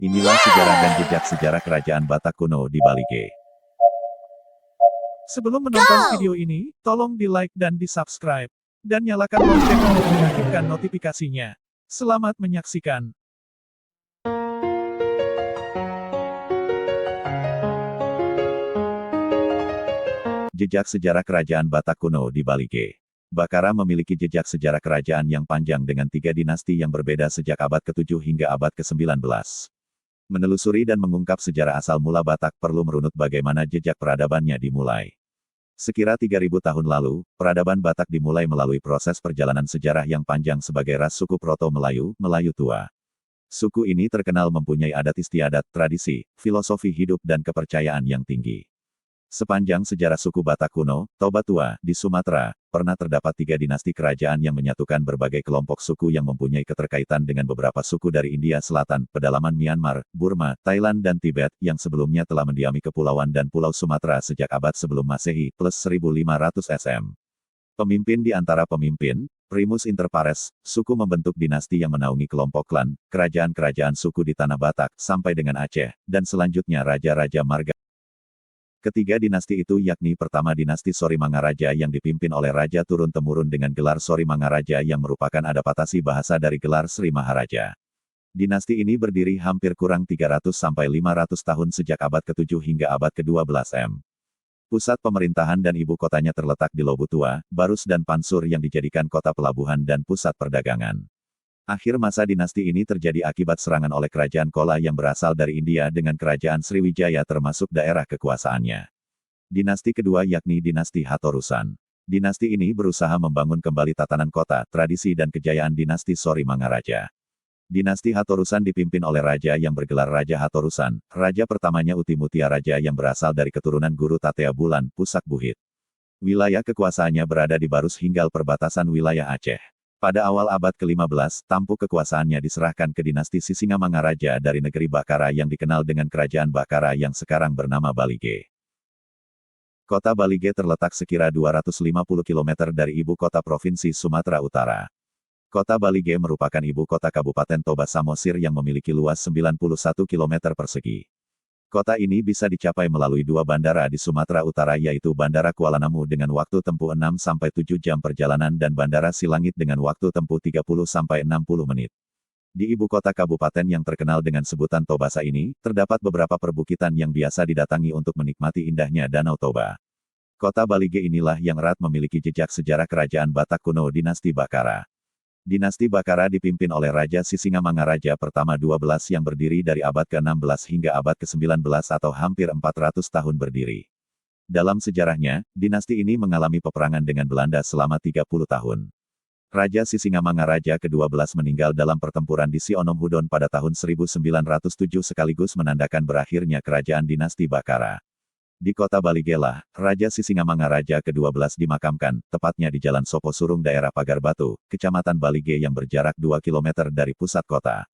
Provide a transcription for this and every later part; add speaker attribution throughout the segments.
Speaker 1: Inilah sejarah dan jejak sejarah kerajaan Batak kuno di Balige.
Speaker 2: Sebelum menonton video ini, tolong di-like dan di-subscribe. Dan nyalakan lonceng untuk mengaktifkan notifikasinya. Selamat menyaksikan.
Speaker 1: Jejak sejarah kerajaan Batak kuno di Balige. Bakara memiliki jejak sejarah kerajaan yang panjang dengan 3 dinasti yang berbeda sejak abad ke-7 hingga abad ke-19. Menelusuri dan mengungkap sejarah asal mula Batak perlu merunut bagaimana jejak peradabannya dimulai. Sekira 3.000 tahun lalu, peradaban Batak dimulai melalui proses perjalanan sejarah yang panjang sebagai ras suku Proto-Melayu, Melayu tua. Suku ini terkenal mempunyai adat istiadat, tradisi, filosofi hidup dan kepercayaan yang tinggi. Sepanjang sejarah suku Batak kuno, Toba Tua, di Sumatera, pernah terdapat 3 dinasti kerajaan yang menyatukan berbagai kelompok suku yang mempunyai keterkaitan dengan beberapa suku dari India Selatan, pedalaman Myanmar, Burma, Thailand dan Tibet, yang sebelumnya telah mendiami kepulauan dan pulau Sumatera sejak abad sebelum Masehi, plus 1500 SM. Pemimpin di antara pemimpin, Primus inter pares, suku membentuk dinasti yang menaungi kelompok klan, kerajaan-kerajaan suku di Tanah Batak, sampai dengan Aceh, dan selanjutnya Raja-Raja Marga. Ketiga dinasti itu yakni pertama dinasti Sori Mangaraja yang dipimpin oleh Raja turun-temurun dengan gelar Sori Mangaraja yang merupakan adaptasi bahasa dari gelar Sri Maharaja. Dinasti ini berdiri hampir kurang 300-500 tahun sejak abad ke-7 hingga abad ke-12 M. Pusat pemerintahan dan ibu kotanya terletak di Lobutua, Barus dan Pansur yang dijadikan kota pelabuhan dan pusat perdagangan. Akhir masa dinasti ini terjadi akibat serangan oleh kerajaan Kola yang berasal dari India dengan kerajaan Sriwijaya termasuk daerah kekuasaannya. Dinasti kedua yakni dinasti Hatorusan. Dinasti ini berusaha membangun kembali tatanan kota, tradisi dan kejayaan dinasti Sori Mangaraja. Dinasti Hatorusan dipimpin oleh raja yang bergelar Raja Hatorusan, raja pertamanya Utimutia Raja yang berasal dari keturunan Guru Tatea Bulan, Pusak Buhit. Wilayah kekuasaannya berada di Barus hingga perbatasan wilayah Aceh. Pada awal abad ke-15, tampuk kekuasaannya diserahkan ke dinasti Sisingamangaraja dari negeri Bakara yang dikenal dengan kerajaan Bakara yang sekarang bernama Balige. Kota Balige terletak sekira 250 km dari ibu kota provinsi Sumatera Utara. Kota Balige merupakan ibu kota Kabupaten Toba Samosir yang memiliki luas 91 km persegi. Kota ini bisa dicapai melalui 2 bandara di Sumatera Utara yaitu Bandara Kuala Namu dengan waktu tempuh 6-7 jam perjalanan dan Bandara Silangit dengan waktu tempuh 30-60 menit. Di ibu kota kabupaten yang terkenal dengan sebutan Tobasa ini, terdapat beberapa perbukitan yang biasa didatangi untuk menikmati indahnya Danau Toba. Kota Balige inilah yang erat memiliki jejak sejarah kerajaan Batak kuno dinasti Bakara. Dinasti Bakara dipimpin oleh Raja Sisingamangaraja pertama 12 yang berdiri dari abad ke-16 hingga abad ke-19 atau hampir 400 tahun berdiri. Dalam sejarahnya, dinasti ini mengalami peperangan dengan Belanda selama 30 tahun. Raja Sisingamangaraja ke-12 meninggal dalam pertempuran di Sionom Hudon pada tahun 1907 sekaligus menandakan berakhirnya kerajaan dinasti Bakara. Di kota Baligelah, Raja Sisingamangaraja ke-12 dimakamkan, tepatnya di Jalan Sopo Surung daerah Pagar Batu, Kecamatan Balige yang berjarak 2 km dari pusat kota.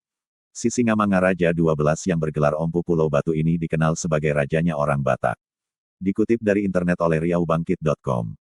Speaker 1: Sisingamangaraja 12 yang bergelar Ompu Pulau Batu ini dikenal sebagai rajanya orang Batak. Dikutip dari internet oleh riaubangkit.com.